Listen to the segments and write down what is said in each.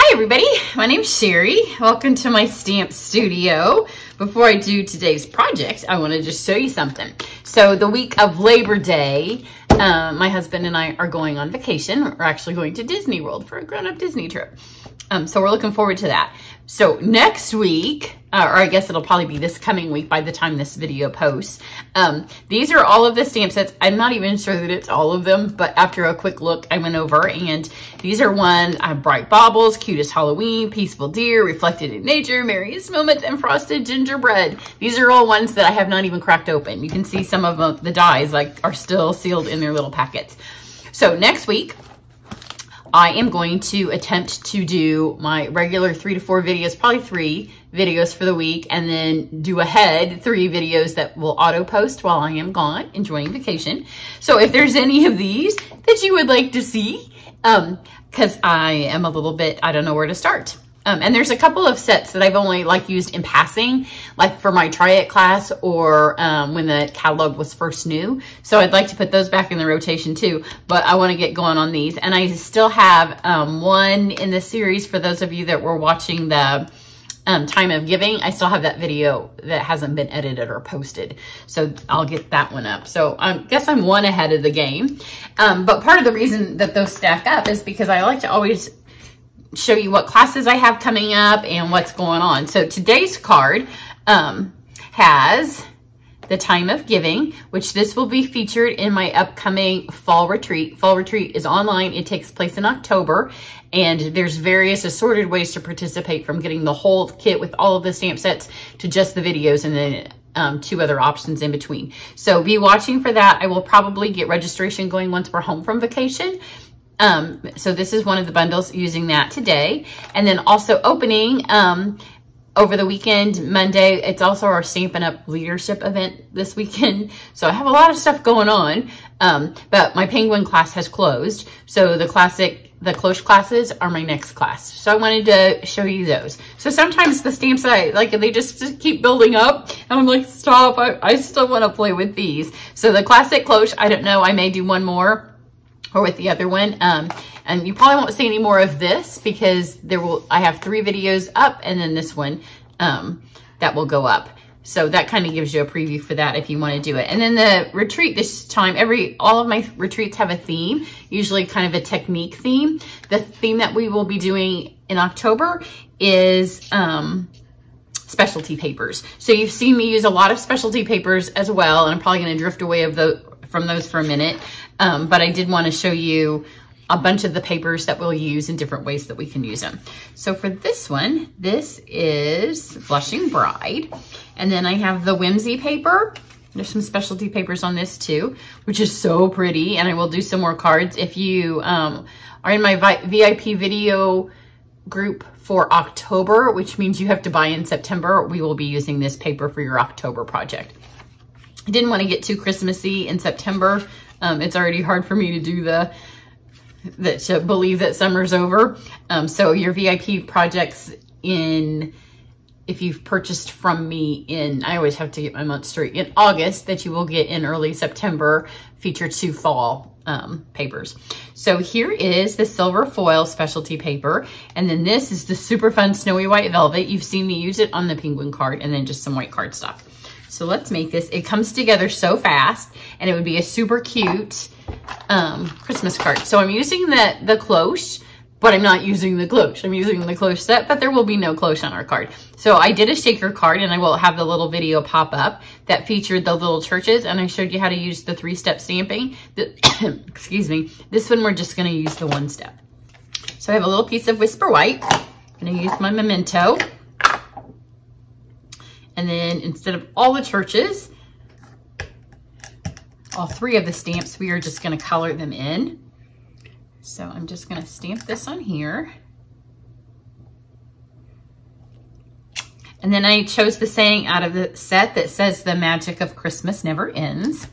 Hi everybody, my name's Cheri. Welcome to my stamp studio. Before I do today's project, I want to just show you something. So the week of Labor Day, my husband and I are going on vacation. We're actually going to Disney World for a grown-up Disney trip. So we're looking forward to that. So next week, or I guess it'll probably be this coming week by the time this video posts. These are all of the stamp sets. I'm not even sure that it's all of them, but after a quick look, I went over and these are Bright Baubles, Cutest Halloween, Peaceful Deer, Reflected in Nature, Merriest Moments, and Frosted Gingerbread. These are all ones that I have not even cracked open. You can see some of them, the dies are still sealed in their little packets. So next week, I am going to attempt to do my regular 3 to 4 videos, probably 3 videos for the week, and then do ahead 3 videos that will auto post while I am gone enjoying vacation. So if there's any of these that you would like to see, because I am a little bit, I don't know where to start. And there's a couple of sets that I've only used in passing, like for my Try It class or when the catalog was first new. So I'd like to put those back in the rotation too, but I want to get going on these. And I still have one in the series for those of you that were watching the Time of Giving. I still have that video that hasn't been edited or posted. So I'll get that one up. So I guess I'm one ahead of the game. But part of the reason that those stack up is because I like to always show you what classes I have coming up and what's going on. So today's card has the Time of Giving, which this will be featured in my upcoming fall retreat. Fall retreat is online. It takes place in October, and there's various assorted ways to participate, from getting the whole kit with all of the stamp sets to just the videos, and then 2 other options in between. So be watching for that. I will probably get registration going once we're home from vacation. So this is one of the bundles using that today. And then also opening over the weekend, Monday, it's also our Stampin' Up! Leadership event this weekend. So I have a lot of stuff going on, but my Penguin class has closed. So the Cloche classes are my next class. So I wanted to show you those. So sometimes the stamps, they just keep building up. And I'm like, stop, I still want to play with these. So the classic Cloche, I don't know, I may do one more, or with the other one, and you probably won't see any more of this because I have 3 videos up, and then this one that will go up. So that kind of gives you a preview for that if you want to do it. And then the retreat this time, all of my retreats have a theme, usually kind of a technique theme. The theme that we will be doing in October is specialty papers. So you've seen me use a lot of specialty papers as well, and I'm probably going to drift away from those for a minute. But I did want to show you a bunch of the papers that we'll use in different ways that we can use them. So for this one, this is Blushing Bride. And then I have the Whimsy paper. There's some specialty papers on this too, which is so pretty. And I will do some more cards. If you are in my VIP video group for October, which means you have to buy in September, we will be using this paper for your October project. I didn't want to get too Christmassy in September. It's already hard for me to do to believe that summer's over. So your VIP projects if you've purchased from me I always have to get my month straight, in August, that you will get in early September, feature 2 fall papers. So here is the silver foil specialty paper. And then this is the super fun Snowy White Velvet. You've seen me use it on the Penguin card, and then just some white cardstock. So let's make this. It comes together so fast, and it would be a super cute Christmas card. So I'm using the Cloche, but I'm not using the Cloche. I'm using the Cloche set, but there will be no Cloche on our card. So I did a shaker card, and I will have the little video pop up that featured the little churches, and I showed you how to use the 3-step stamping. Excuse me. This one, we're just going to use the 1-step. So I have a little piece of Whisper White. I'm going to use my Memento. And then instead of all the churches, all 3 of the stamps, we are just going to color them in. So I'm just going to stamp this on here. And then I chose the saying out of the set that says, "The magic of Christmas never ends."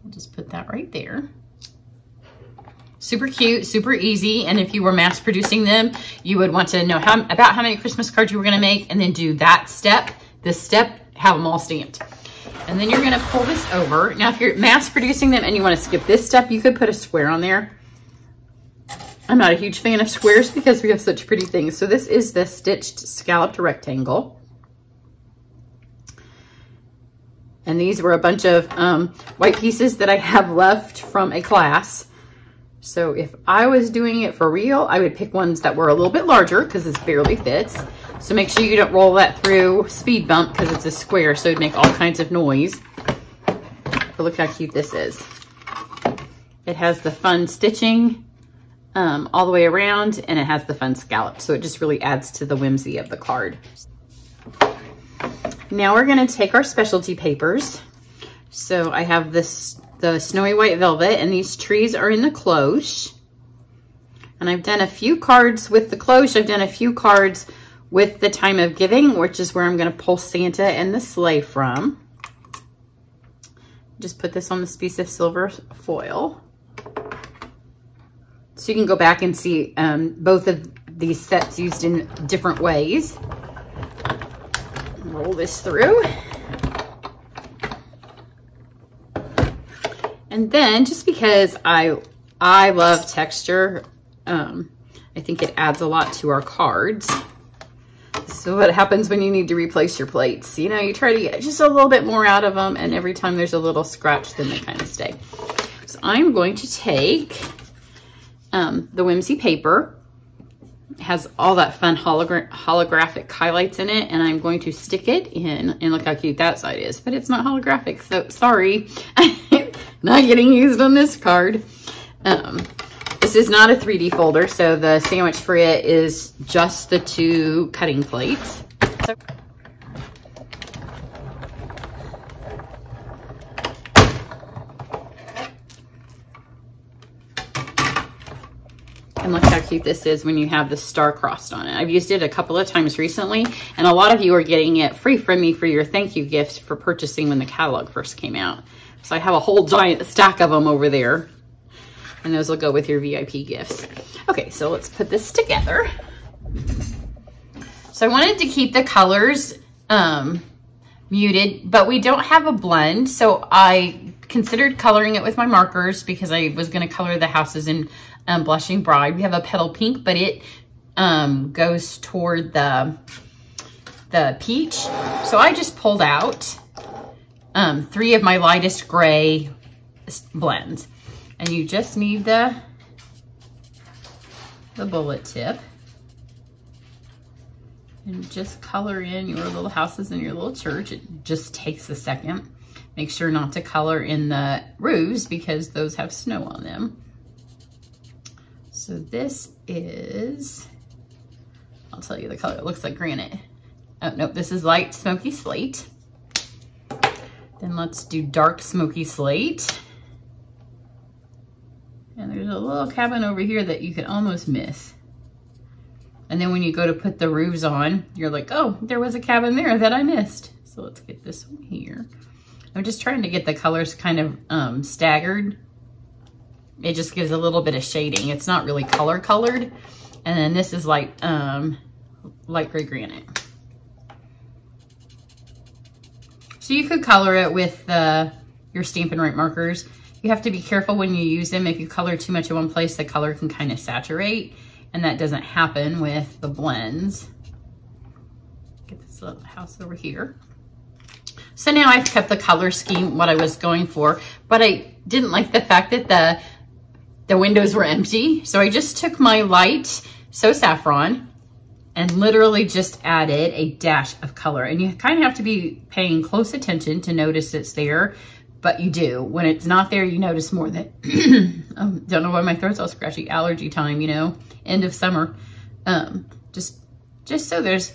I'll just put that right there. Super cute, super easy. And if you were mass producing them, you would want to know about how many Christmas cards you were going to make, and then do that step, this step, have them all stamped. And then you're gonna pull this over. Now, if you're mass producing them and you wanna skip this step, you could put a square on there. I'm not a huge fan of squares because we have such pretty things. So this is the stitched scalloped rectangle. And these were a bunch of white pieces that I have left from a class. So if I was doing it for real, I would pick ones that were a little bit larger because this barely fits. So make sure you don't roll that through speed bump because it's a square, so it'd make all kinds of noise. But look how cute this is. It has the fun stitching all the way around, and it has the fun scallop. So it just really adds to the whimsy of the card. Now we're gonna take our specialty papers. So I have the snowy white velvet, and these trees are in the cloche. And I've done a few cards with the cloche. I've done a few cards with the time of giving, which is where I'm gonna pull Santa and the sleigh from. Just put this on this piece of silver foil. So you can go back and see both of these sets used in different ways. Roll this through. And then just because I love texture, I think it adds a lot to our cards. So what happens when you need to replace your plates? You know, you try to get just a little bit more out of them, and every time there's a little scratch, then they kind of stay. So I'm going to take the Whimsy paper. It has all that fun holographic highlights in it, and I'm going to stick it in, and look how cute that side is, but it's not holographic, so sorry. Not getting used on this card. This is not a 3D folder, so the sandwich for it is just the 2 cutting plates. So and look how cute this is when you have the star crossed on it. I've used it a couple of times recently, and a lot of you are getting it free from me for your thank you gift for purchasing when the catalog first came out. So I have a whole giant stack of them over there, and those will go with your VIP gifts. Okay, so let's put this together. So I wanted to keep the colors muted, but we don't have a blend, so I considered coloring it with my markers because I was going to color the houses in Blushing Bride. We have a petal pink, but it goes toward the peach. So I just pulled out 3 of my lightest gray blends, and you just need the bullet tip, and just color in your little houses and your little church. It just takes a second. Make sure not to color in the roofs because those have snow on them. So this is, I'll tell you the color, it looks like granite. Oh, nope, this is light smoky slate. Then let's do dark smoky slate. And there's a little cabin over here that you could almost miss. And then when you go to put the roofs on, you're like, oh, there was a cabin there that I missed. So let's get this one here. I'm just trying to get the colors kind of staggered. It just gives a little bit of shading. It's not really colored. And then this is light gray granite. So you could color it with your Stampin' Right markers. You have to be careful when you use them. If you color too much in one place, the color can kind of saturate, and that doesn't happen with the blends. Get this little house over here. So now I've kept the color scheme what I was going for, but I didn't like the fact that the windows were empty. So I just took my light So Saffron and literally just added a dash of color. And you kind of have to be paying close attention to notice it's there, but you do. When it's not there, you notice more that, don't know why my throat's all scratchy, allergy time, you know, end of summer. Just so there's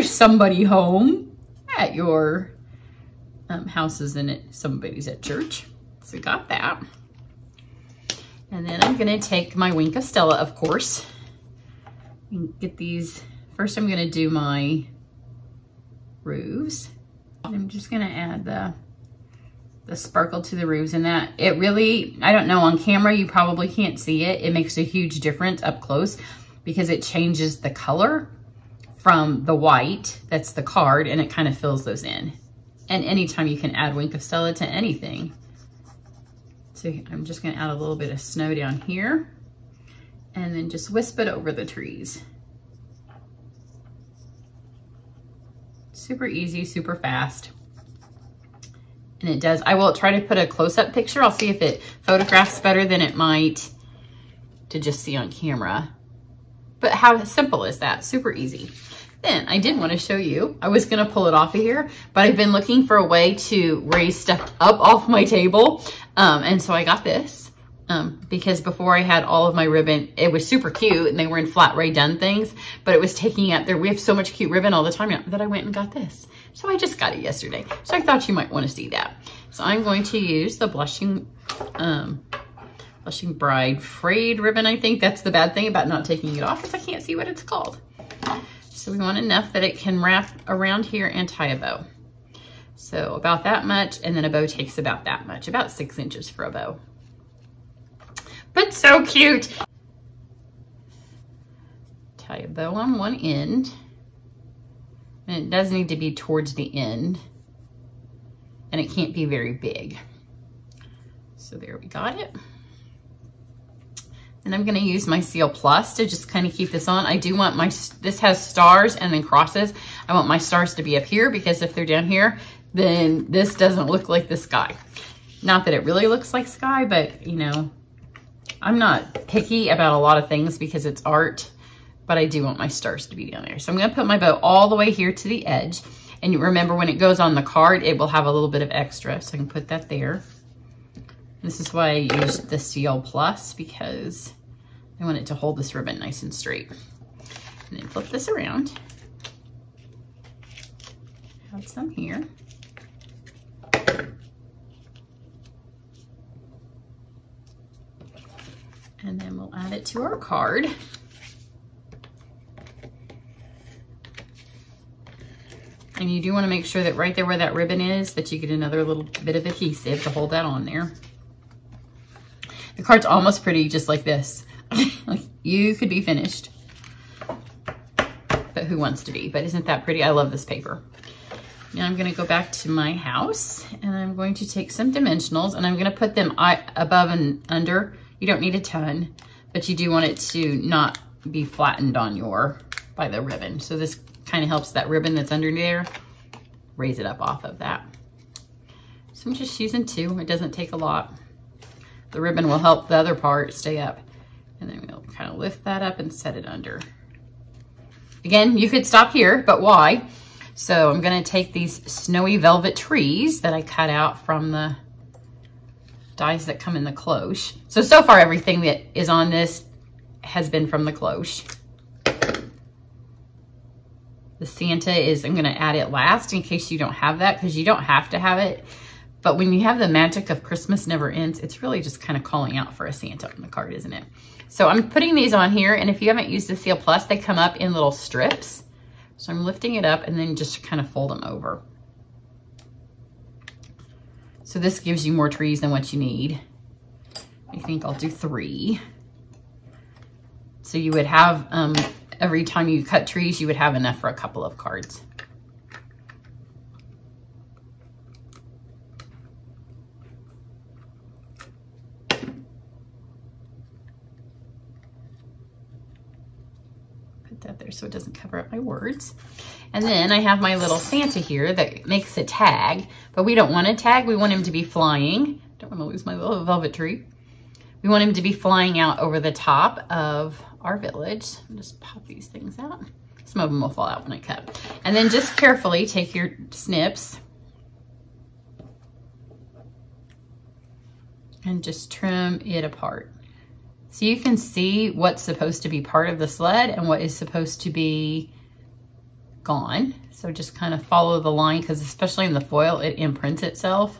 somebody home at your houses and somebody's at church. So got that. And then I'm gonna take my Wink of Stella, of course, and get these. First I'm gonna do my roofs. I'm just gonna add the sparkle to the roofs, and that, it really, I don't know, on camera you probably can't see it. It makes a huge difference up close because it changes the color from the white, that's the card, and it kind of fills those in. And anytime you can add Wink of Stella to anything. So I'm just gonna add a little bit of snow down here and then just wisp it over the trees. Super easy, super fast. And it does, I will try to put a close-up picture. I'll see if it photographs better than it might to just see on camera. But how simple is that? Super easy. Then I did want to show you, I was going to pull it off of here, but I've been looking for a way to raise stuff up off my table. And so I got this because before I had all of my ribbon, it was super cute and they were in flat Rae Dunn things, but it was taking up there. We have so much cute ribbon all the time now that I went and got this. So I just got it yesterday. So I thought you might want to see that. So I'm going to use the Blushing Bride frayed ribbon. I think that's the bad thing about not taking it off is I can't see what it's called. So we want enough that it can wrap around here and tie a bow. So about that much, and then a bow takes about that much, about 6 inches for a bow. But so cute. Tie a bow on one end. And it does need to be towards the end. And it can't be very big. So there we got it. And I'm gonna use my Seal Plus to just kind of keep this on. I do want this has stars and then crosses. I want my stars to be up here because if they're down here, then this doesn't look like the sky. Not that it really looks like sky, but you know, I'm not picky about a lot of things because it's art, but I do want my stars to be down there. So I'm gonna put my bow all the way here to the edge. And you remember when it goes on the card, it will have a little bit of extra. So I can put that there. This is why I used the Seal Plus because I want it to hold this ribbon nice and straight. And then flip this around. Add some here. And then we'll add it to our card. And you do want to make sure that right there where that ribbon is, that you get another little bit of adhesive to hold that on there. The card's almost pretty just like this. Like you could be finished. But who wants to be? But isn't that pretty? I love this paper. Now I'm going to go back to my house and I'm going to take some dimensionals and I'm going to put them above and under. You don't need a ton, but you do want it to not be flattened on by the ribbon. So this kind of helps that ribbon that's under there raise it up off of that. So I'm just using 2. It doesn't take a lot. The ribbon will help the other part stay up. And then we'll kind of lift that up and set it under. Again, you could stop here, but why? So I'm going to take these snowy velvet trees that I cut out from the dies that come in the cloche. So far everything that is on this has been from the cloche. The Santa is, I'm gonna add it last in case you don't have that, because you don't have to have it. But when you have the magic of Christmas never ends, it's really just kind of calling out for a Santa on the card, isn't it? So I'm putting these on here, and if you haven't used the Seal Plus, they come up in little strips. So I'm lifting it up and then just kind of fold them over. So this gives you more trees than what you need. I think I'll do 3. So you would have, every time you cut trees, you would have enough for a couple of cards. Put that there so it doesn't cover up my words. And then I have my little Santa here that makes a tag, but we don't want a tag. We want him to be flying. Don't want to lose my little velvet tree. We want him to be flying out over the top of our village. I'll just pop these things out. Some of them will fall out when I cut. And then just carefully take your snips and just trim it apart. So you can see what's supposed to be part of the sled and what is supposed to be gone. So just kind of follow the line, because especially in the foil, it imprints itself.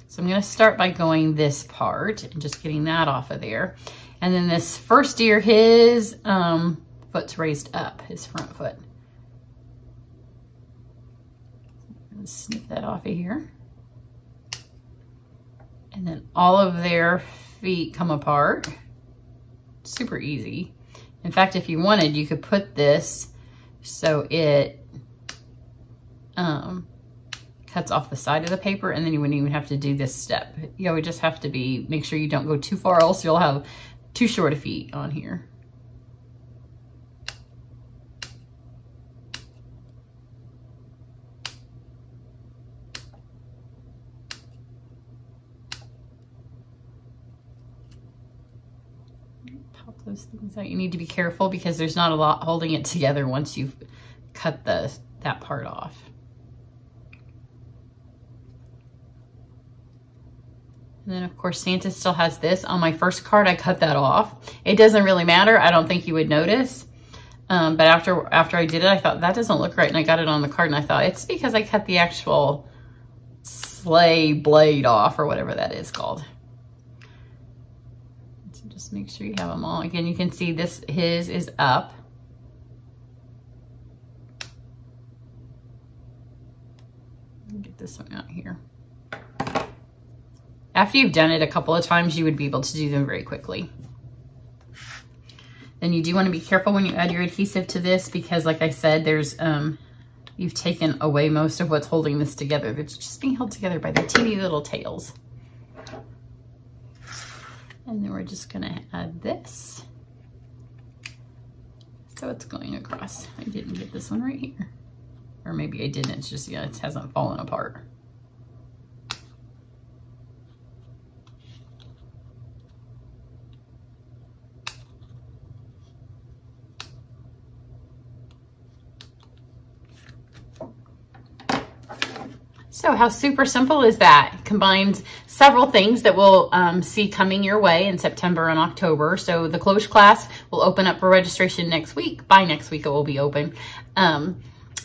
So I'm going to start by going this part and just getting that off of there. And then this first deer, his foot's raised up, his front foot. Snip that off of here. And then all of their feet come apart. Super easy. In fact, if you wanted, you could put this so it kind cuts off the side of the paper, and then you wouldn't even have to do this step. You would just have to make sure you don't go too far, else you'll have too short a feet on here. Pop those things out. You need to be careful because there's not a lot holding it together once you've cut that part off. And then of course Santa still has this. On my first card I cut that off. It doesn't really matter. I don't think you would notice. But after I did it, I thought that doesn't look right, and I got it on the card, and I thought it's because I cut the actual sleigh blade off, or whatever that is called. So just make sure you have them all. Again, you can see his is up. Let me get this one out here. After you've done it a couple of times, you would be able to do them very quickly. Then you do want to be careful when you add your adhesive to this, because like I said, there's you've taken away most of what's holding this together. It's just being held together by the teeny little tails. And then we're just gonna add this. So it's going across. I didn't get this one right here. Or maybe I didn't, it's just, yeah, it hasn't fallen apart. So how super simple is that? It combines several things that we'll see coming your way in September and October. So the Cloche class will open up for registration next week. By next week it will be open. And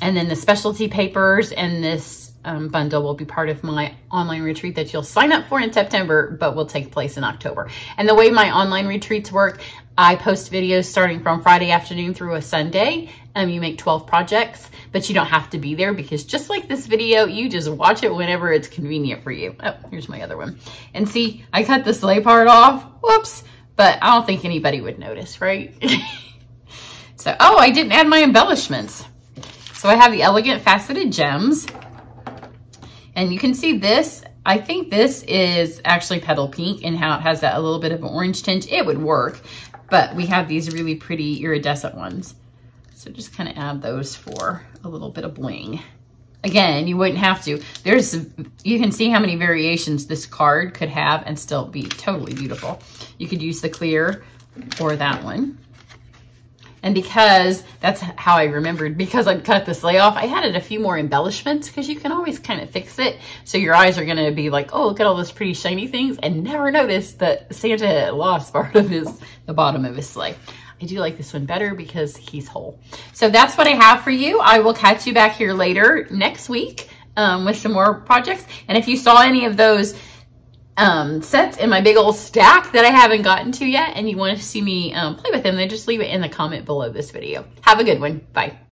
then the specialty papers and this bundle will be part of my online retreat that you'll sign up for in September, but will take place in October. And the way my online retreats work, I post videos starting from Friday afternoon through a Sunday. You make 12 projects, but you don't have to be there, because just like this video, you just watch it whenever it's convenient for you. Oh, here's my other one. And see, I cut the sleigh part off. Whoops. But I don't think anybody would notice, right? So, oh, I didn't add my embellishments. So I have the elegant faceted gems. And you can see this. I think this is actually petal pink, and how it has that a little bit of an orange tinge. It would work, but we have these really pretty iridescent ones. So just kind of add those for a little bit of bling. Again, you wouldn't have to. You can see how many variations this card could have and still be totally beautiful. You could use the clear or that one. And because that's how I remembered, because I cut the sleigh off, I added a few more embellishments, because you can always kind of fix it. So your eyes are going to be like, oh, look at all those pretty shiny things, and never notice that Santa had lost part of the bottom of his sleigh. I do like this one better because he's whole. So that's what I have for you. I will catch you back here later next week with some more projects. And if you saw any of those sets in my big old stack that I haven't gotten to yet, and you want to see me play with them, then just leave it in the comment below this video. Have a good one. Bye.